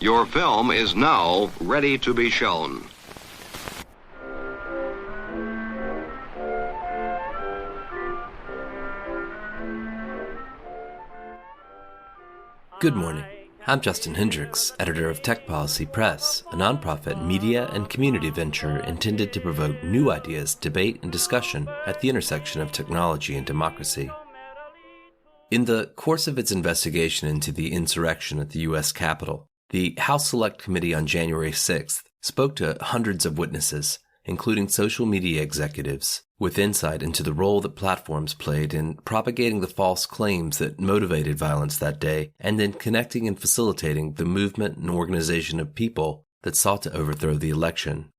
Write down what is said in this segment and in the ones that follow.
Your film is now ready to be shown. Good morning. I'm Justin Hendricks, editor of Tech Policy Press, a nonprofit media and community venture intended to provoke new ideas, debate, and discussion at the intersection of technology and democracy. In the course of its investigation into the insurrection at the U.S. Capitol, the House Select Committee on January 6th spoke to hundreds of witnesses, including social media executives, with insight into the role that platforms played in propagating the false claims that motivated violence that day, and in connecting and facilitating the movement and organization of people that sought to overthrow the election.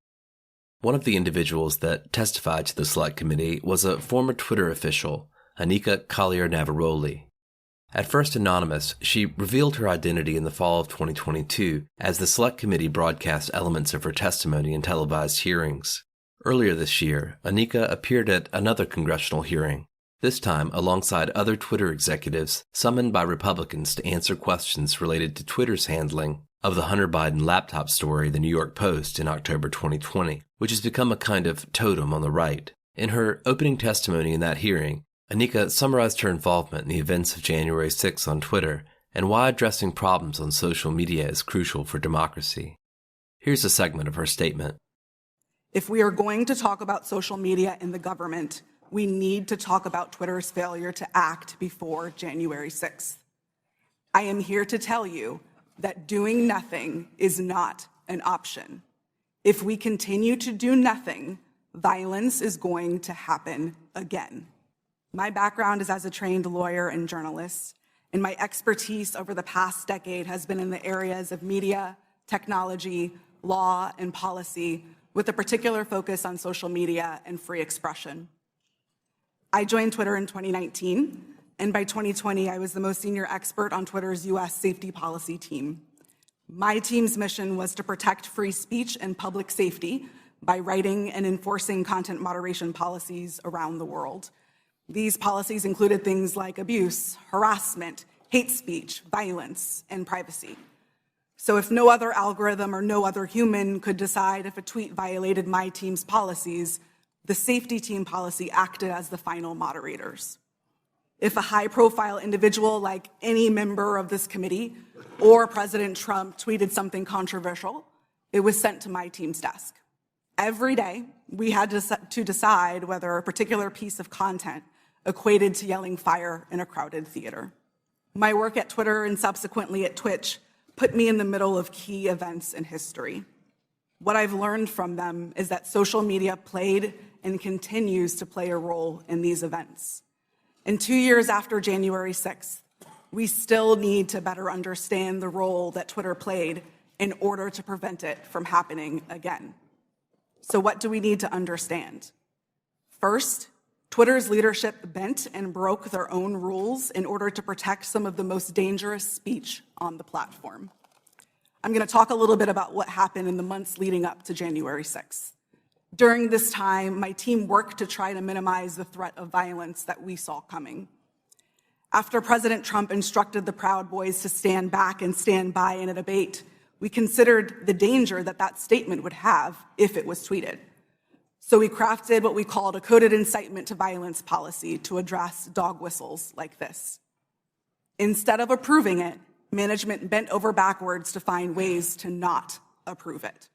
One of the individuals that testified to the Select Committee was a former Twitter official, Anika Collier Navaroli. At first anonymous, she revealed her identity in the fall of 2022 as the Select Committee broadcast elements of her testimony in televised hearings. Earlier this year, Anika appeared at another congressional hearing, this time alongside other Twitter executives summoned by Republicans to answer questions related to Twitter's handling of the Hunter Biden laptop story in the New York Post in October 2020, which has become a kind of totem on the right. In her opening testimony in that hearing, Anika summarized her involvement in the events of January 6 on Twitter and why addressing problems on social media is crucial for democracy. Here's a segment of her statement. If we are going to talk about social media in the government, we need to talk about Twitter's failure to act before January 6th. I am here to tell you that doing nothing is not an option. If we continue to do nothing, violence is going to happen again. My background is as a trained lawyer and journalist, and my expertise over the past decade has been in the areas of media, technology, law, and policy, with a particular focus on social media and free expression. I joined Twitter in 2019, and by 2020, I was the most senior expert on Twitter's US safety policy team. My team's mission was to protect free speech and public safety by writing and enforcing content moderation policies around the world. These policies included things like abuse, harassment, hate speech, violence, and privacy. So if no other algorithm or no other human could decide if a tweet violated my team's policies, the safety team policy acted as the final moderators. If a high-profile individual like any member of this committee or President Trump tweeted something controversial, it was sent to my team's desk. Every day, we had to decide whether a particular piece of content equated to yelling fire in a crowded theater. My work at Twitter and subsequently at Twitch put me in the middle of key events in history. What I've learned from them is that social media played and continues to play a role in these events. And 2 years after January 6th, we still need to better understand the role that Twitter played in order to prevent it from happening again. So what do we need to understand? First, Twitter's leadership bent and broke their own rules in order to protect some of the most dangerous speech on the platform. I'm going to talk a little bit about what happened in the months leading up to January 6th. During this time, my team worked to try to minimize the threat of violence that we saw coming. After President Trump instructed the Proud Boys to stand back and stand by in a debate, we considered the danger that that statement would have if it was tweeted. So we crafted what we called a coded incitement to violence policy to address dog whistles like this. Instead of approving it, management bent over backwards to find ways to not approve it.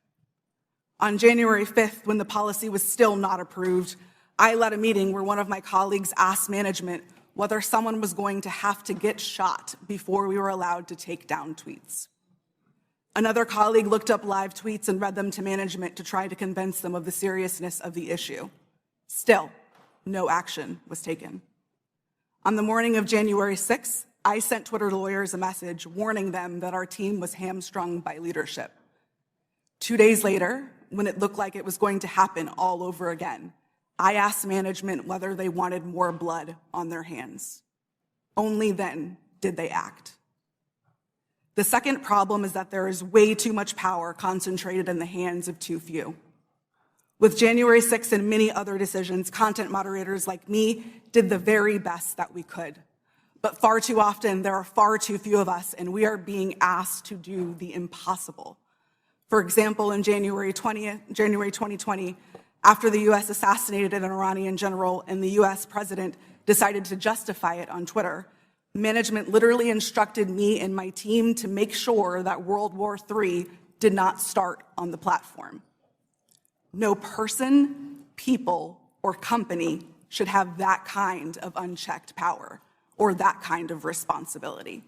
On January 5th, when the policy was still not approved, I led a meeting where one of my colleagues asked management whether someone was going to have to get shot before we were allowed to take down tweets. Another colleague looked up live tweets and read them to management to try to convince them of the seriousness of the issue. Still, no action was taken. On the morning of January 6th, I sent Twitter lawyers a message warning them that our team was hamstrung by leadership. 2 days later, when it looked like it was going to happen all over again, I asked management whether they wanted more blood on their hands. Only then did they act. The second problem is that there is way too much power concentrated in the hands of too few. With January 6th and many other decisions, content moderators like me did the very best that we could. But far too often, there are far too few of us, and we are being asked to do the impossible. For example, in January 2020, after the US assassinated an Iranian general and the US president decided to justify it on Twitter, management literally instructed me and my team to make sure that World War III did not start on the platform. No person, people, or company should have that kind of unchecked power or that kind of responsibility.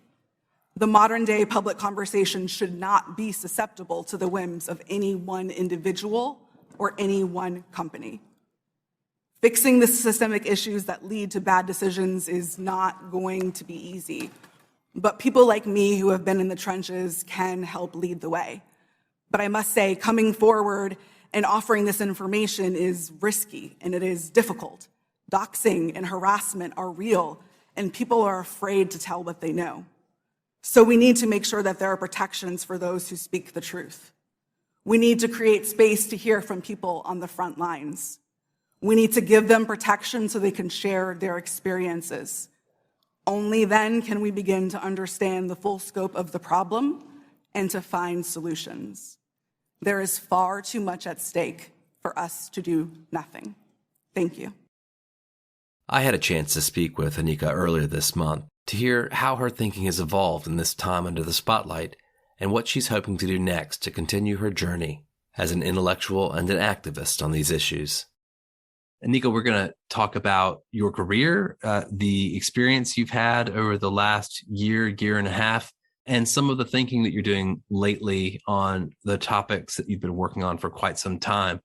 The modern day public conversation should not be susceptible to the whims of any one individual or any one company. Fixing the systemic issues that lead to bad decisions is not going to be easy, but people like me who have been in the trenches can help lead the way. But I must say, coming forward and offering this information is risky and it is difficult. Doxing and harassment are real, and people are afraid to tell what they know. So we need to make sure that there are protections for those who speak the truth. We need to create space to hear from people on the front lines. We need to give them protection so they can share their experiences. Only then can we begin to understand the full scope of the problem and to find solutions. There is far too much at stake for us to do nothing. Thank you. I had a chance to speak with Anika earlier this month to hear how her thinking has evolved in this time under the spotlight and what she's hoping to do next to continue her journey as an intellectual and an activist on these issues. Anika, we're going to talk about your career, the experience you've had over the last year and a half, and some of the thinking that you're doing lately on the topics that you've been working on for quite some time.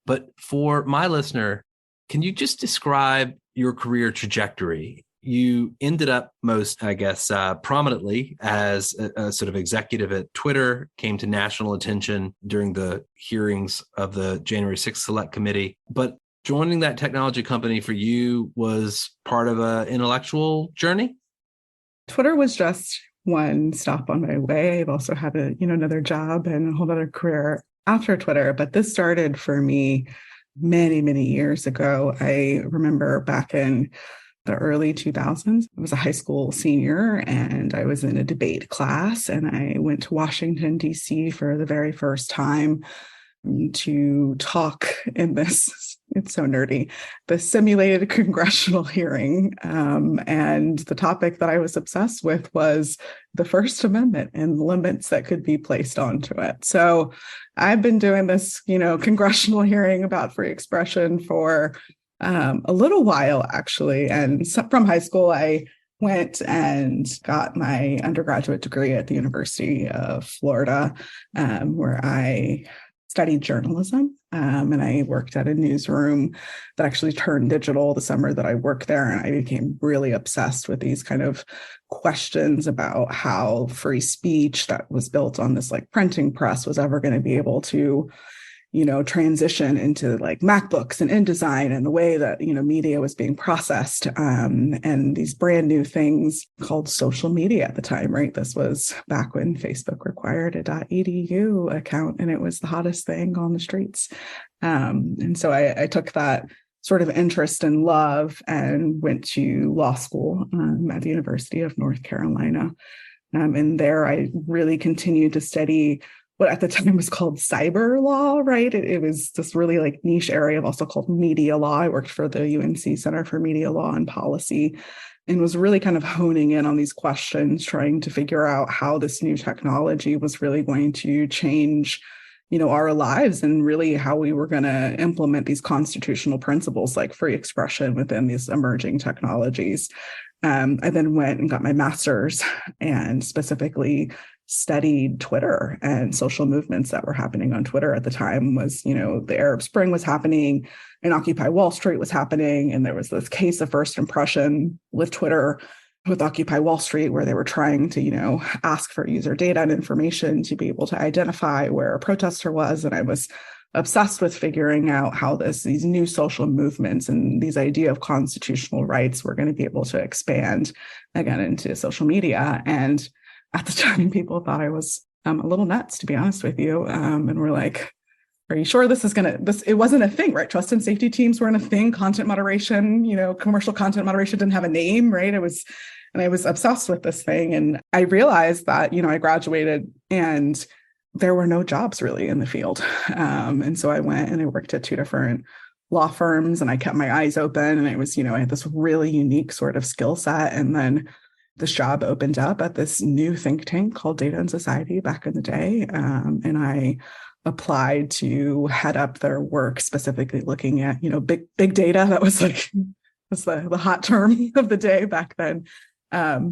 But for my listener, can you just describe your career trajectory? You ended up most, prominently as a sort of executive at Twitter, came to national attention during the hearings of the January 6th Select Committee. But joining that technology company for you was part of an intellectual journey? Twitter was just one stop on my way. I've also had another job and a whole other career after Twitter, but this started for me many, many years ago. I remember back in the early 2000s, I was a high school senior and I was in a debate class and I went to Washington, D.C. for the very first time to talk in this, it's so nerdy, the simulated congressional hearing. And the topic that I was obsessed with was the First Amendment and the limits that could be placed onto it. So I've been doing this, congressional hearing about free expression for a little while, actually. And from high school, I went and got my undergraduate degree at the University of Florida, where I studied journalism, and I worked at a newsroom that actually turned digital the summer that I worked there. And I became really obsessed with these kind of questions about how free speech that was built on this printing press was ever going to be able to, transition into MacBooks and InDesign and the way that, media was being processed, and these brand new things called social media at the time, right? This was back when Facebook required a .edu account and it was the hottest thing on the streets. And so I took that sort of interest and love and went to law school at the University of North Carolina. And there I really continued to study what at the time was called cyber law, right? It was this really niche area of also called media law. I worked for the UNC Center for Media Law and Policy and was really kind of honing in on these questions, trying to figure out how this new technology was really going to change, our lives and really how we were going to implement these constitutional principles like free expression within these emerging technologies. I then went and got my master's and specifically studied Twitter and social movements that were happening on Twitter at the time. Was, the Arab Spring was happening and Occupy Wall Street was happening. And there was this case of first impression with Twitter, with Occupy Wall Street, where they were trying to, ask for user data and information to be able to identify where a protester was. And I was obsessed with figuring out how these new social movements and these idea of constitutional rights were going to be able to expand again into social media. And at the time, people thought I was a little nuts, to be honest with you. And we're like, are you sure this is it wasn't a thing, right? Trust and safety teams weren't a thing. Content moderation, commercial content moderation didn't have a name, right? It was And I was obsessed with this thing. And I realized that, I graduated and there were no jobs really in the field. And so I went and I worked at 2 different law firms and I kept my eyes open. And it was, I had this really unique sort of skill set. And then this job opened up at this new think tank called Data and Society back in the day. And I applied to head up their work, specifically looking at, big data. That was the hot term of the day back then.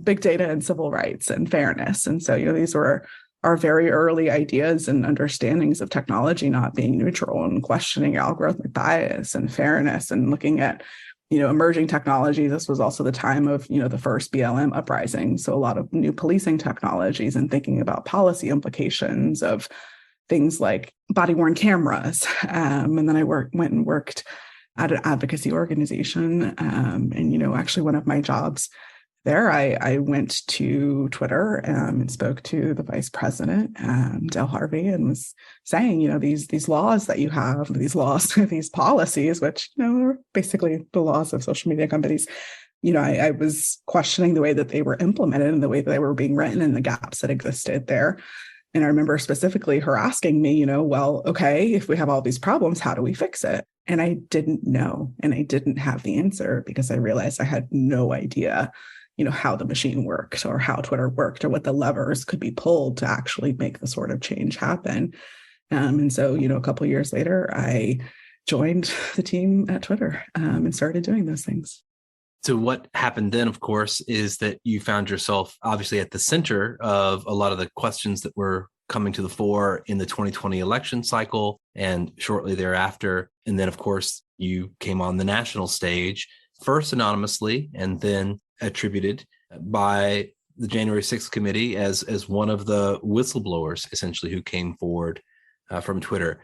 Big data and civil rights and fairness. And so, these were our very early ideas and understandings of technology not being neutral and questioning algorithmic bias and fairness and looking at, emerging technology. This was also the time of, the first BLM uprising. So a lot of new policing technologies and thinking about policy implications of things like body-worn cameras. And then I went and worked at an advocacy organization. And, actually one of my jobs there, I went to Twitter and spoke to the vice president, Del Harvey, and was saying, these laws that you have, these policies, which, are basically the laws of social media companies. I was questioning the way that they were implemented and the way that they were being written and the gaps that existed there. And I remember specifically her asking me, well, okay, if we have all these problems, how do we fix it? And I didn't know, and I didn't have the answer because I realized I had no idea how the machine worked or how Twitter worked or what the levers could be pulled to actually make the sort of change happen. And so, a couple of years later, I joined the team at Twitter and started doing those things. So what happened then, of course, is that you found yourself obviously at the center of a lot of the questions that were coming to the fore in the 2020 election cycle and shortly thereafter. And then, of course, you came on the national stage, first anonymously and then attributed by the January 6th committee as one of the whistleblowers, essentially, who came forward from Twitter.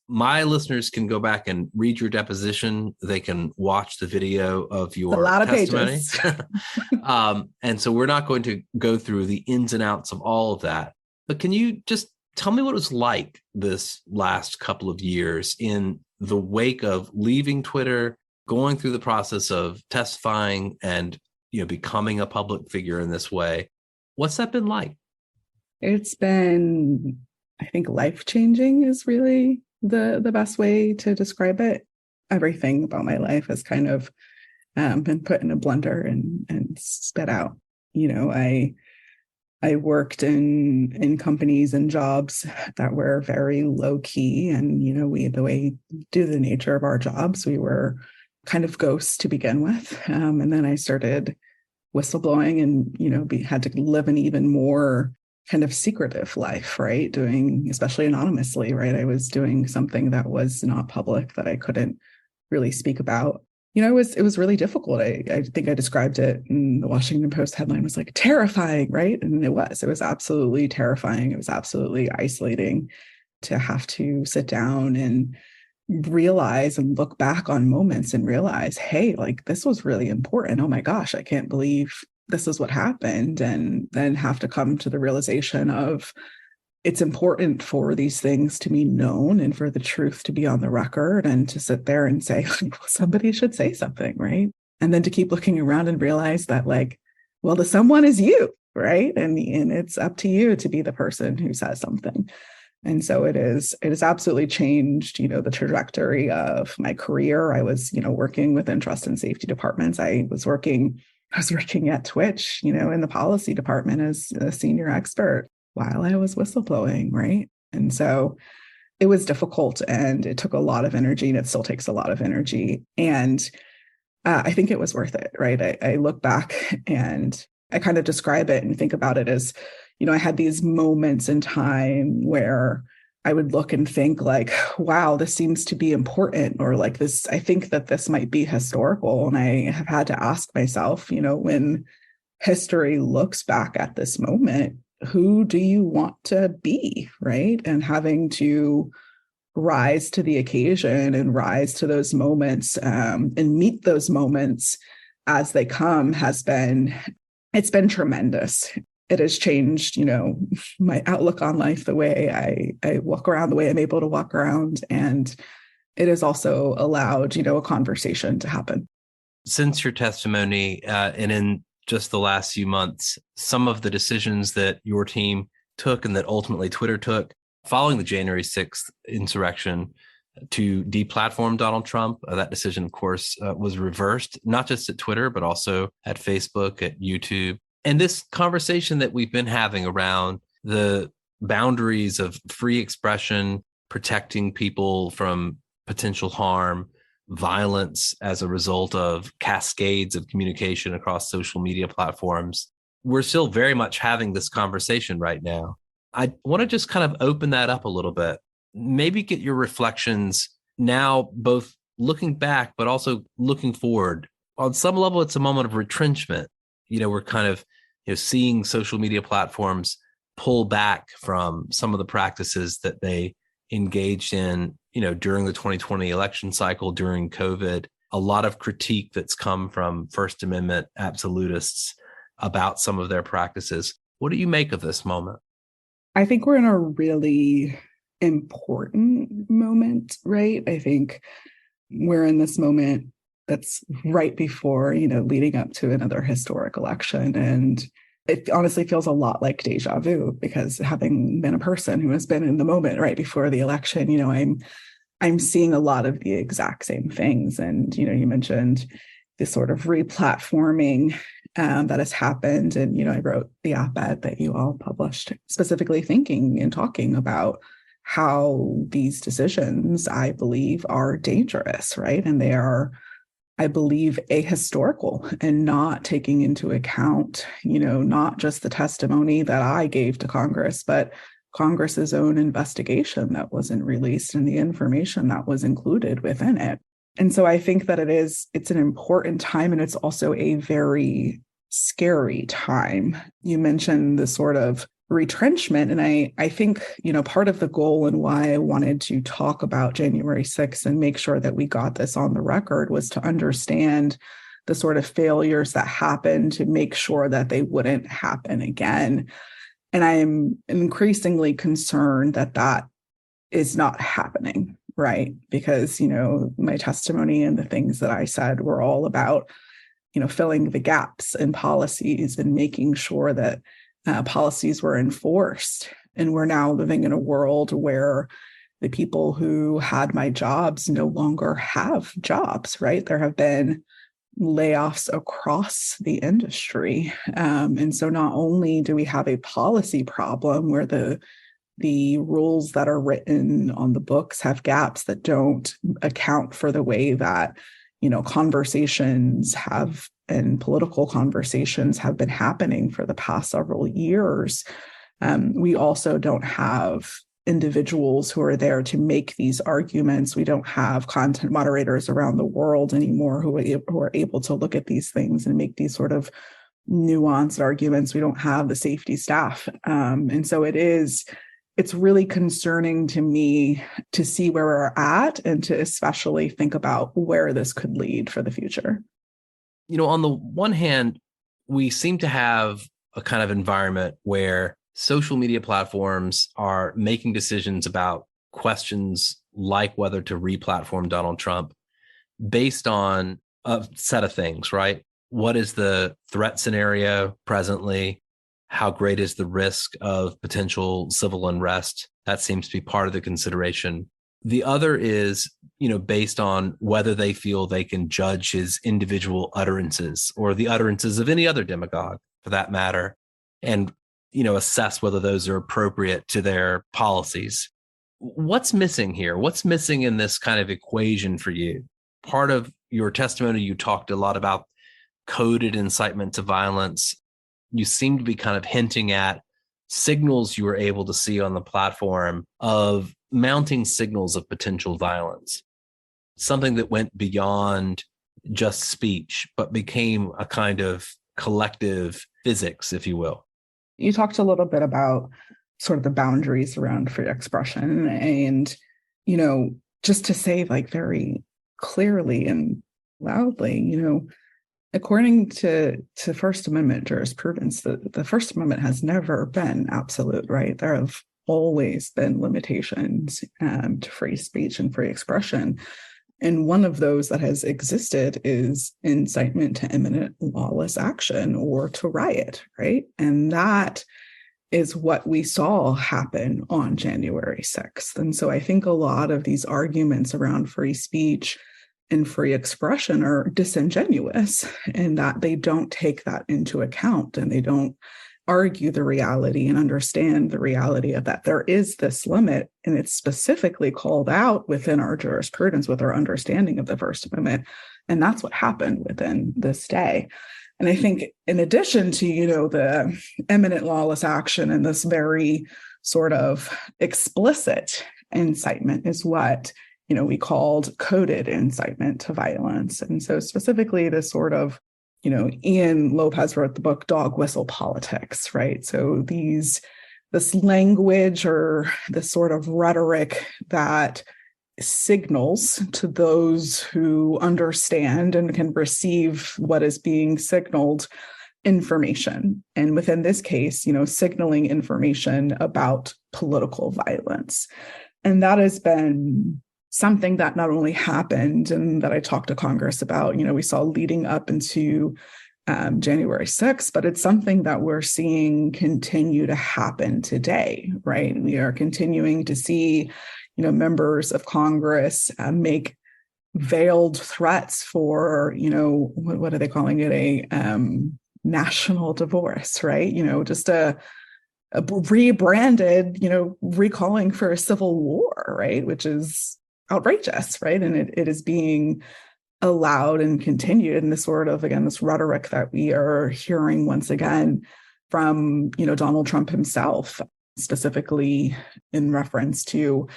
My listeners can go back and read your deposition. They can watch the video of your testimony. And so we're not going to go through the ins and outs of all of that. But can you just tell me what it was like this last couple of years in the wake of leaving Twitter, going through the process of testifying and becoming a public figure in this way? What's that been like? It's been, I think, life-changing is really the best way to describe it. Everything about my life has kind of been put in a blender and spit out. I worked in companies and jobs that were very low key, and the way due to the nature of our jobs, we were kind of ghosts to begin with. And then I started whistleblowing and, had to live an even more kind of secretive life, right? Doing, especially anonymously, right? I was doing something that was not public that I couldn't really speak about. It was really difficult. I think I described it in the Washington Post headline was like terrifying, right? And it was absolutely terrifying. It was absolutely isolating to have to sit down and realize and look back on moments and realize, hey, like this was really important. Oh my gosh, I can't believe this is what happened. And then have to come to the realization of it's important for these things to be known and for the truth to be on the record and to sit there and say, somebody should say something, right? And then to keep looking around and realize that well, the someone is you, right? And it's up to you to be the person who says something. And so it has absolutely changed, the trajectory of my career. I was, working within trust and safety departments. I was working at Twitch, in the policy department as a senior expert while I was whistleblowing, right? And so it was difficult and it took a lot of energy, and it still takes a lot of energy. And I think it was worth it, right? I look back and I kind of describe it and think about it as, I had these moments in time where I would look and think like, wow, this seems to be important, or like this, I think that this might be historical. And I have had to ask myself, when history looks back at this moment, who do you want to be, right? And having to rise to the occasion and rise to those moments and meet those moments as they come it's been tremendous. It has changed, my outlook on life, the way I walk around, the way I'm able to walk around. And it has also allowed, a conversation to happen. Since your testimony and in just the last few months, some of the decisions that your team took and that ultimately Twitter took following the January 6th insurrection to deplatform Donald Trump. That decision, of course, was reversed, not just at Twitter, but also at Facebook, at YouTube. And this conversation that we've been having around the boundaries of free expression, protecting people from potential harm, violence as a result of cascades of communication across social media platforms. We're still very much having this conversation right now. I want to just kind of open that up a little bit, maybe get your reflections now, both looking back, but also looking forward. On some level, it's a moment of retrenchment. We're kind of seeing social media platforms pull back from some of the practices that they engaged in, during the 2020 election cycle, during COVID. A lot of critique that's come from First Amendment absolutists about some of their practices. What do you make of this moment? I think we're in a really important moment, right? I think we're in this moment that's right before, leading up to another historic election. And it honestly feels a lot like deja vu, because having been a person who has been in the moment right before the election, I'm seeing a lot of the exact same things. And, you mentioned this sort of replatforming that has happened. And, I wrote the op-ed that you all published specifically thinking and talking about how these decisions, I believe, are dangerous, right? And they are, I believe, ahistorical and not taking into account, not just the testimony that I gave to Congress, but Congress's own investigation that wasn't released and the information that was included within it. And so I think that it's an important time, and it's also a very scary time. You mentioned the sort of retrenchment. And I think, part of the goal and why I wanted to talk about January 6th and make sure that we got this on the record was to understand the sort of failures that happened to make sure that they wouldn't happen again. And I'm increasingly concerned that that is not happening, right? Because, my testimony and the things that I said were all about, filling the gaps in policies and making sure that policies were enforced. And we're now living in a world where the people who had my jobs no longer have jobs, right? There have been layoffs across the industry. And so not only do we have a policy problem where the rules that are written on the books have gaps that don't account for the way that, conversations have and political conversations have been happening for the past several years. We also don't have individuals who are there to make these arguments. We don't have content moderators around the world anymore who are able to look at these things and make these sort of nuanced arguments. We don't have the safety staff. And so it's really concerning to me to see where we're at and to especially think about where this could lead for the future. On the one hand, we seem to have a kind of environment where social media platforms are making decisions about questions like whether to replatform Donald Trump based on a set of things, right? What is the threat scenario presently? How great is the risk of potential civil unrest? That seems to be part of the consideration. The other is, based on whether they feel they can judge his individual utterances or the utterances of any other demagogue for that matter, and, assess whether those are appropriate to their policies. What's missing here? What's missing in this kind of equation for you? Part of your testimony, you talked a lot about coded incitement to violence. You seem to be kind of hinting at signals you were able to see on the platform of mounting signals of potential violence, something that went beyond just speech, but became a kind of collective physics, if you will. You talked a little bit about sort of the boundaries around free expression and, just to say very clearly and loudly, according to First Amendment jurisprudence, the First Amendment has never been absolute, right? There have always been limitations to free speech and free expression. And one of those that has existed is incitement to imminent lawless action or to riot, right? And that is what we saw happen on January 6th. And so I think a lot of these arguments around free speech and free expression are disingenuous in that they don't take that into account and they don't argue the reality and understand the reality of that there is this limit, and it's specifically called out within our jurisprudence with our understanding of the First Amendment. And that's what happened within this day. And I think in addition to, the imminent lawless action and this very sort of explicit incitement is what, we called coded incitement to violence. And so specifically this sort of, Ian Lopez wrote the book Dog Whistle Politics, right? So this language or this sort of rhetoric that signals to those who understand and can receive what is being signaled information. And within this case, signaling information about political violence. And that has been something that not only happened and that I talked to Congress about, we saw leading up into January 6th, but it's something that we're seeing continue to happen today, right? We are continuing to see, members of Congress make veiled threats for, what are they calling it? A national divorce, right? Just a rebranded, recalling for a civil war, right? Which is outrageous, right? And it is being allowed and continued in this sort of, again, this rhetoric that we are hearing once again from, Donald Trump himself, specifically in reference to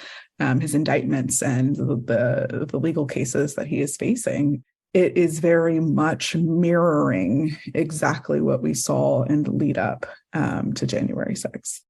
his indictments and the legal cases that he is facing. It is very much mirroring exactly what we saw in the lead up to January 6th.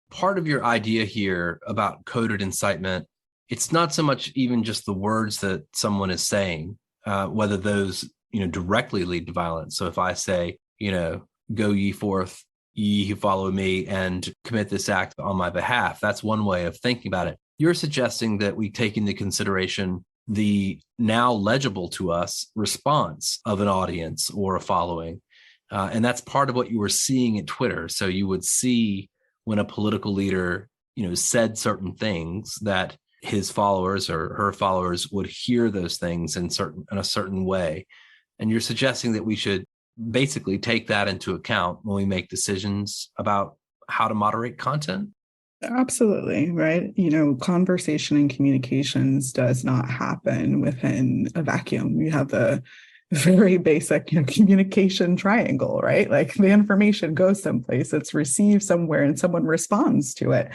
Part of your idea here about coded incitement, it's not so much even just the words that someone is saying, whether those, directly lead to violence. So if I say, go ye forth, ye who follow me, and commit this act on my behalf, that's one way of thinking about it. You're suggesting that we take into consideration the now legible to us response of an audience or a following. And that's part of what you were seeing at Twitter. So you would see when a political leader, said certain things that his followers or her followers would hear those things in a certain way. And you're suggesting that we should basically take that into account when we make decisions about how to moderate content? Absolutely, right? Conversation and communications does not happen within a vacuum. You have the very basic, communication triangle, right? Like the information goes someplace, it's received somewhere, and someone responds to it.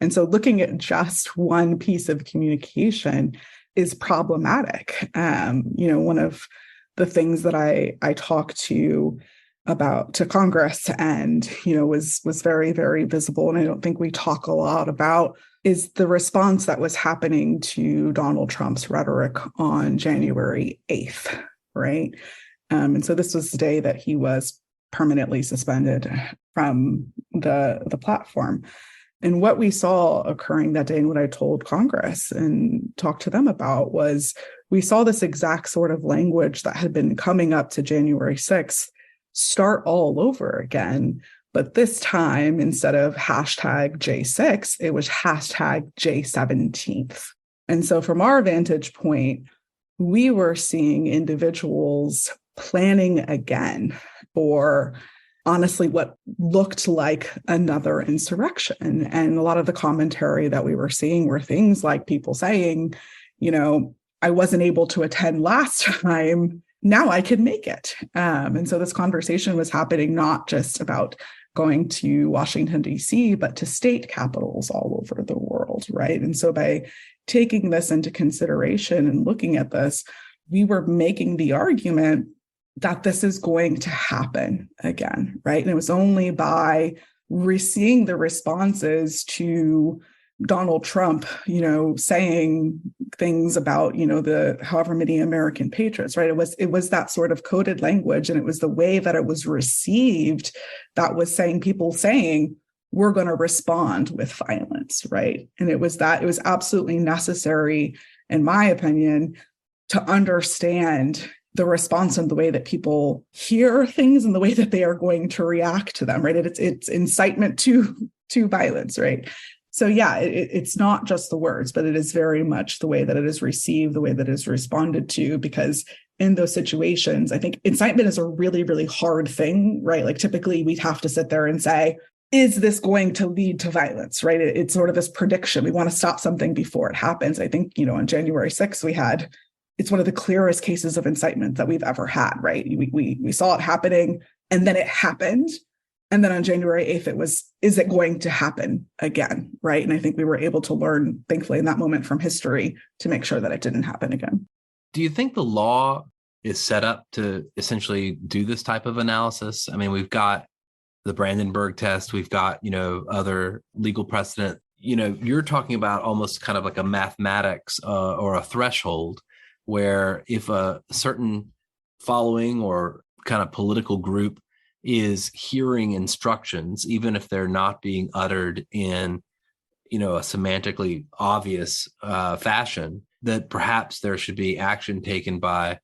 And so looking at just one piece of communication is problematic. One of the things that I talked to Congress and, was very, very visible, and I don't think we talk a lot about, is the response that was happening to Donald Trump's rhetoric on January 8th, right? And so this was the day that he was permanently suspended from the platform. And what we saw occurring that day, and what I told Congress and talked to them about, was we saw this exact sort of language that had been coming up to January 6th start all over again. But this time, instead of hashtag J6, it was hashtag J17th. And so from our vantage point, we were seeing individuals planning again for honestly what looked like another insurrection. And a lot of the commentary that we were seeing were things like people saying, I wasn't able to attend last time, now I can make it. And so this conversation was happening not just about going to Washington, D.C., but to state capitals all over the world, right? And so by taking this into consideration and looking at this, we were making the argument that this is going to happen again, right? And it was only by seeing the responses to Donald Trump, saying things about, the however many American patriots, right? It was that sort of coded language, and it was the way that it was received that was people saying, we're going to respond with violence, right? And it was absolutely necessary in my opinion, to understand the response and the way that people hear things and the way that they are going to react to them, right? It's incitement to violence, right? So yeah, it's not just the words, but it is very much the way that it is received, the way that it is responded to, because in those situations, I think incitement is a really, really hard thing, right? Like typically we'd have to sit there and say, is this going to lead to violence, right? It's sort of this prediction. We want to stop something before it happens. I think, on January 6th, it's one of the clearest cases of incitement that we've ever had, right? We saw it happening and then it happened. And then on January 8th, is it going to happen again, right? And I think we were able to learn, thankfully, in that moment from history to make sure that it didn't happen again. Do you think the law is set up to essentially do this type of analysis? I mean, we've got the Brandenburg test, we've got, other legal precedent. You're talking about almost kind of like a mathematics or a threshold where if a certain following or kind of political group is hearing instructions, even if they're not being uttered in, a semantically obvious fashion, that perhaps there should be action taken by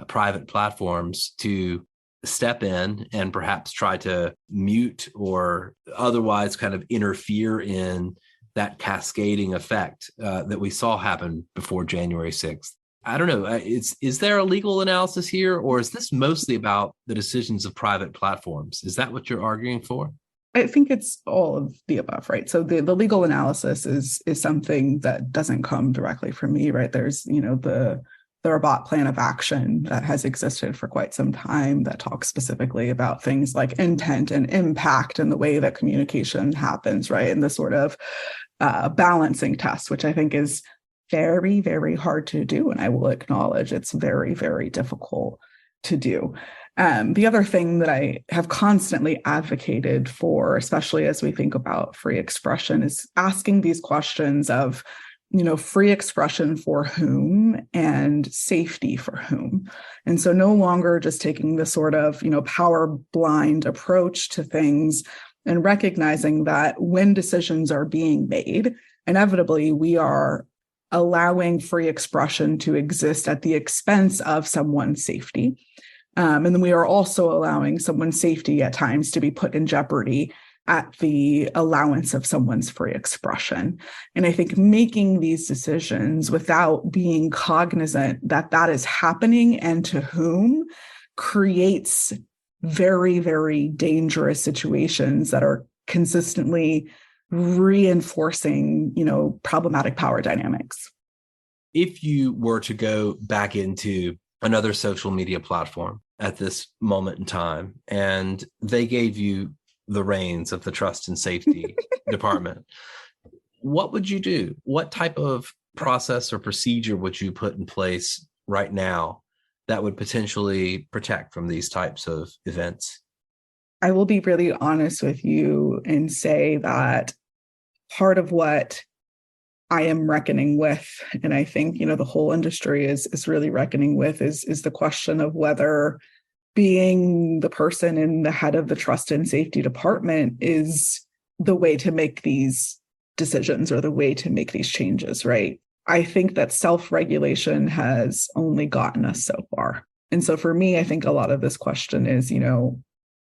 private platforms to step in and perhaps try to mute or otherwise kind of interfere in that cascading effect that we saw happen before January 6th. I don't know. Is there a legal analysis here, or is this mostly about the decisions of private platforms? Is that what you're arguing for? I think it's all of the above, right? So the legal analysis is something that doesn't come directly from me, right? There's, the Rabat plan of action that has existed for quite some time that talks specifically about things like intent and impact and the way that communication happens, right? And the sort of balancing test, which I think is very, very hard to do. And I will acknowledge it's very, very difficult to do. The other thing that I have constantly advocated for, especially as we think about free expression, is asking these questions of, free expression for whom and safety for whom. And so no longer just taking the sort of, power blind approach to things and recognizing that when decisions are being made, inevitably we are allowing free expression to exist at the expense of someone's safety. And then we are also allowing someone's safety at times to be put in jeopardy at the allowance of someone's free expression. And I think making these decisions without being cognizant that that is happening and to whom creates very, very dangerous situations that are consistently reinforcing, problematic power dynamics. If you were to go back into another social media platform at this moment in time, and they gave you the reins of the trust and safety department, what would you do? What type of process or procedure would you put in place right now that would potentially protect from these types of events? I will be really honest with you and say that part of what I am reckoning with, and I think, the whole industry is really reckoning with, is the question of whether being the person in the head of the trust and safety department is the way to make these decisions or the way to make these changes, right? I think that self-regulation has only gotten us so far. And so for me, I think a lot of this question is,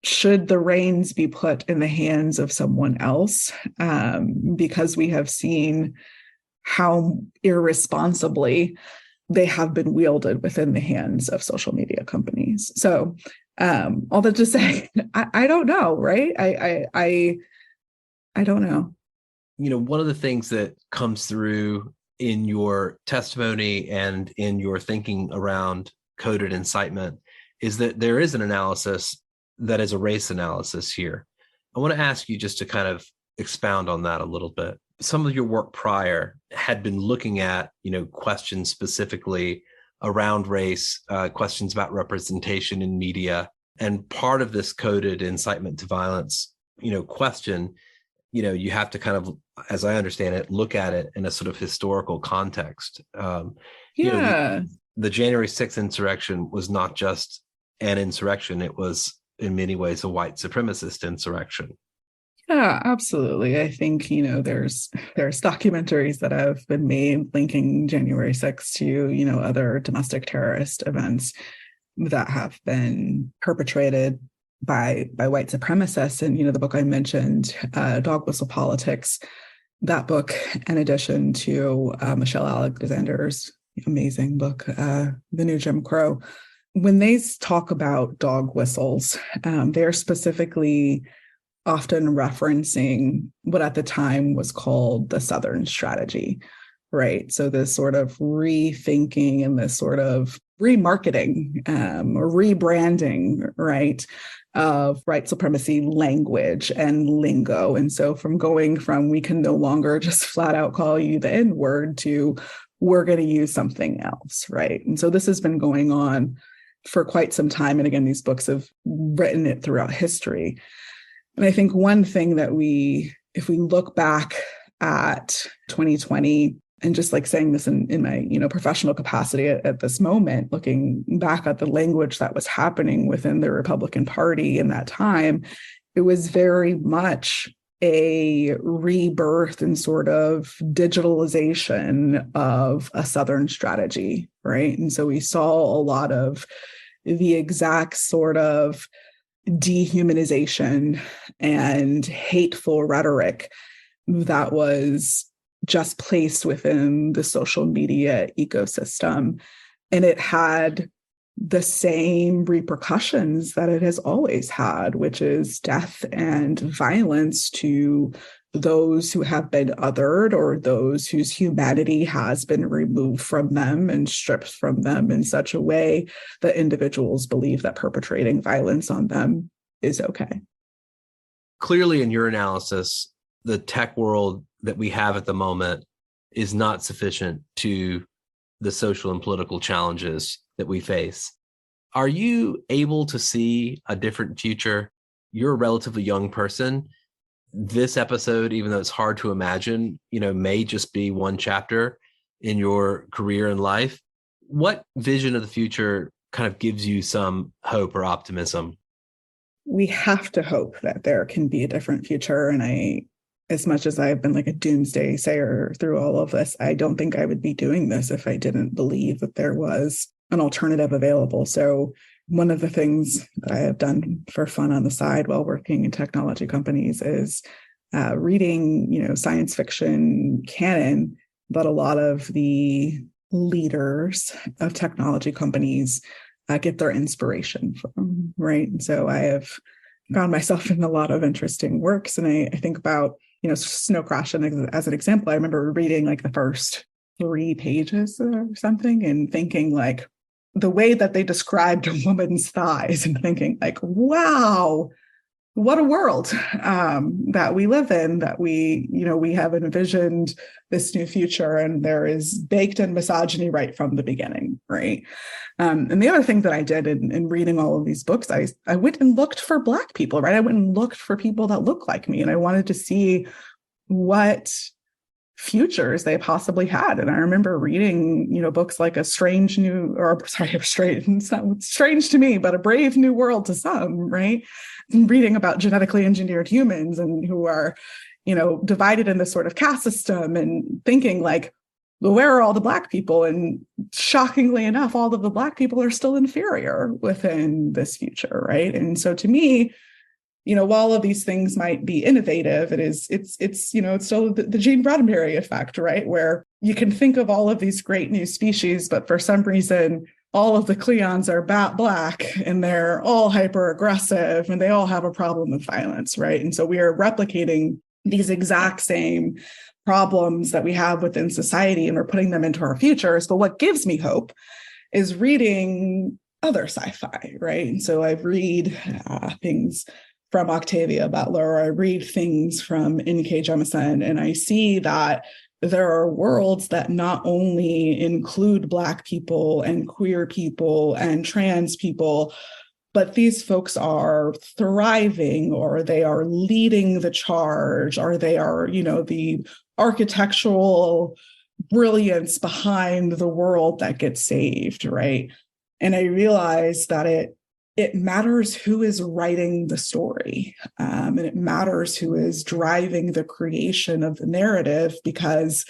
should the reins be put in the hands of someone else? Because we have seen how irresponsibly they have been wielded within the hands of social media companies. So all that to say, I don't know, right? I don't know. One of the things that comes through in your testimony and in your thinking around coded incitement is that there is an analysis that is a race analysis here. I want to ask you just to kind of expound on that a little bit. Some of your work prior had been looking at, questions specifically around race, questions about representation in media. And part of this coded incitement to violence, question, you have to kind of, as I understand it, look at it in a sort of historical context. The January 6th insurrection was not just an insurrection. It was in many ways a white supremacist insurrection. Yeah, absolutely. I think, there's documentaries that have been made linking January 6th to, other domestic terrorist events that have been perpetrated by white supremacists. And, the book I mentioned, Dog Whistle Politics, that book, in addition to Michelle Alexander's amazing book, The New Jim Crow, when they talk about dog whistles, they're specifically often referencing what at the time was called the Southern strategy, right? So this sort of rethinking and this sort of remarketing or rebranding, right, of white supremacy language and lingo. And so from going from we can no longer just flat out call you the N-word to we're going to use something else, right? And so this has been going on for quite some time. And again, these books have written it throughout history. And I think one thing that if we look back at 2020, and just like saying this in my, professional capacity at this moment, looking back at the language that was happening within the Republican Party in that time, it was very much a rebirth and sort of digitalization of a Southern strategy, right? And so we saw a lot of the exact sort of dehumanization and hateful rhetoric that was just placed within the social media ecosystem. And it had the same repercussions that it has always had, which is death and violence to those who have been othered or those whose humanity has been removed from them and stripped from them in such a way that individuals believe that perpetrating violence on them is okay. Clearly, in your analysis, the tech world that we have at the moment is not sufficient to the social and political challenges that we face. Are you able to see a different future? You're a relatively young person. This episode, even though it's hard to imagine, may just be one chapter in your career and life. What vision of the future kind of gives you some hope or optimism? We have to hope that there can be a different future. And as much as I've been like a doomsday sayer through all of this, I don't think I would be doing this if I didn't believe that there was an alternative available. So one of the things that I have done for fun on the side while working in technology companies is reading, science fiction canon that a lot of the leaders of technology companies get their inspiration from, right? And so I have found myself in a lot of interesting works. And I think about, Snow Crash as an example. I remember reading like the first 3 pages or something and thinking like the way that they described a woman's thighs and thinking like, wow, what a world that we live in, that we have envisioned this new future, and there is baked in misogyny right from the beginning, right? And the other thing that I did in reading all of these books, I went and looked for Black people, right? I went and looked for people that look like me, and I wanted to see what futures they possibly had. And I remember reading, books like It's not strange to me, but A Brave New World to some, right? And reading about genetically engineered humans and who are, divided in this sort of caste system, and thinking like, well, where are all the Black people? And shockingly enough, all of the Black people are still inferior within this future, right? And so to me, while all of these things might be innovative, it's still the Gene Roddenberry effect, right? Where you can think of all of these great new species, but for some reason, all of the Cleons are Black and they're all hyper aggressive and they all have a problem with violence, right? And so we are replicating these exact same problems that we have within society, and we're putting them into our futures. But what gives me hope is reading other sci-fi, right? And so I read things from Octavia Butler, I read things from N.K. Jemisin, and I see that there are worlds that not only include Black people and queer people and trans people, but these folks are thriving, or they are leading the charge, or they are, the architectural brilliance behind the world that gets saved, right? And I realized that it it matters who is writing the story, and it matters who is driving the creation of the narrative, because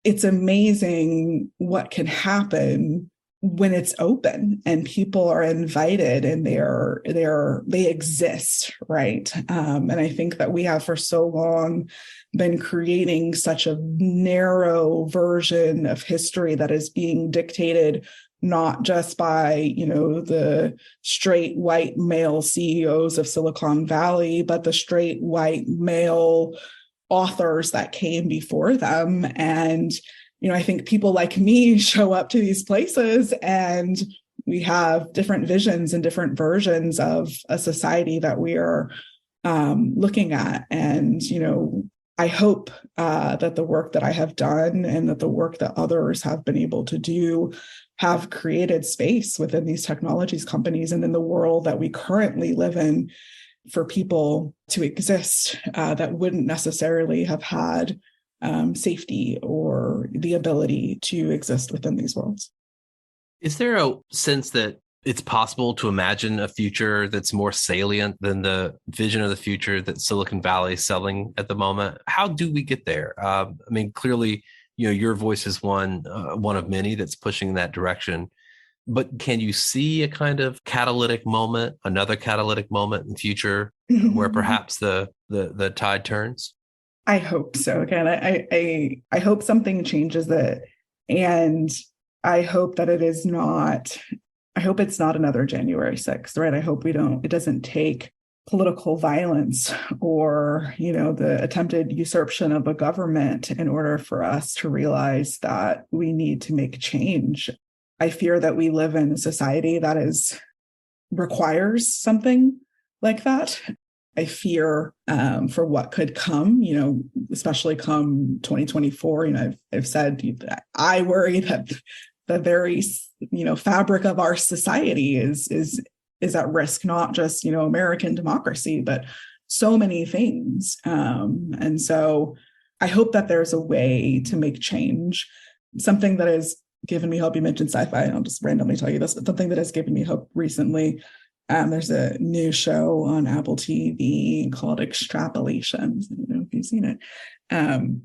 it's amazing what can happen when it's open and people are invited and they exist, right? And I think that we have for so long been creating such a narrow version of history that is being dictated not just by, the straight white male CEOs of Silicon Valley, but the straight white male authors that came before them. And, I think people like me show up to these places and we have different visions and different versions of a society that we are looking at. And, I hope that the work that I have done and that the work that others have been able to do have created space within these technologies companies and in the world that we currently live in for people to exist that wouldn't necessarily have had safety or the ability to exist within these worlds. Is there a sense that it's possible to imagine a future that's more salient than the vision of the future that Silicon Valley is selling at the moment? How do we get there? Clearly, your voice is one of many that's pushing in that direction. But can you see a kind of catalytic moment, another catalytic moment in the future where perhaps the tide turns? I hope so. Again, I hope something changes it. And I hope that it's not another January 6th, right? I hope it doesn't take political violence or, the attempted usurpation of a government in order for us to realize that we need to make change. I fear that we live in a society that requires something like that. I fear for what could come, especially come 2024. I've said I worry that the very, fabric of our society is at risk, not just, American democracy, but so many things. And so I hope that there's a way to make change. Something that has given me hope, you mentioned sci-fi, and I'll just randomly tell you this, but something that has given me hope recently, there's a new show on Apple TV called Extrapolations. I don't know if you've seen it,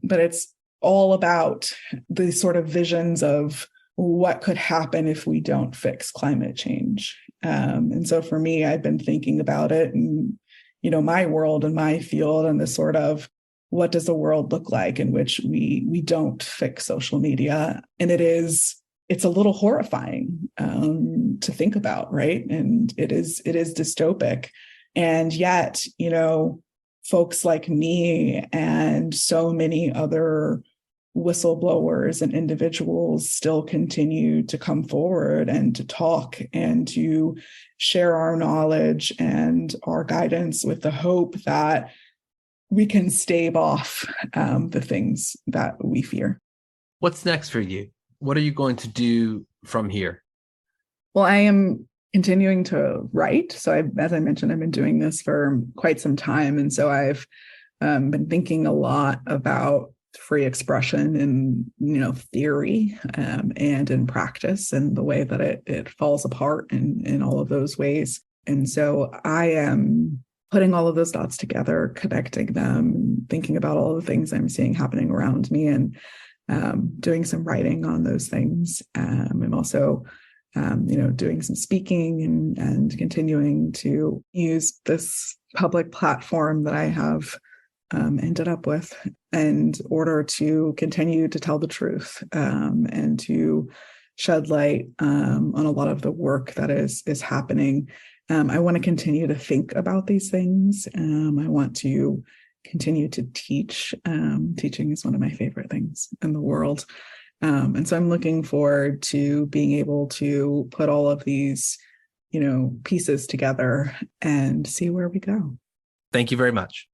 but it's all about the sort of visions of what could happen if we don't fix climate change. And so for me, I've been thinking about it and, my world and my field and the sort of what does the world look like in which we don't fix social media. And it's a little horrifying to think about, right? And it is dystopic. And yet, folks like me and so many other whistleblowers and individuals still continue to come forward and to talk and to share our knowledge and our guidance with the hope that we can stave off the things that we fear. What's next for you? What are you going to do from here? Well, I am continuing to write. So as I mentioned, I've been doing this for quite some time. And so I've been thinking a lot about free expression in, theory and in practice and the way that it falls apart in all of those ways. And so I am putting all of those dots together, connecting them, thinking about all the things I'm seeing happening around me and doing some writing on those things. I'm also, doing some speaking and continuing to use this public platform that I have ended up with in order to continue to tell the truth and to shed light on a lot of the work that is happening. I want to continue to think about these things. I want to continue to teach. Teaching is one of my favorite things in the world. And so I'm looking forward to being able to put all of these, pieces together and see where we go. Thank you very much.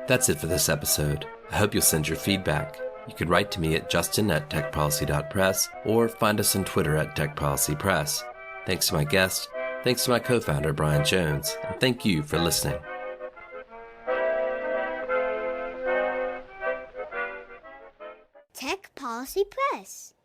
That's it for this episode. I hope you'll send your feedback. You can write to me at justin@techpolicy.press or find us on Twitter at techpolicypress. Thanks to my guest, thanks to my co-founder Brian Jones, and thank you for listening. Policy Press.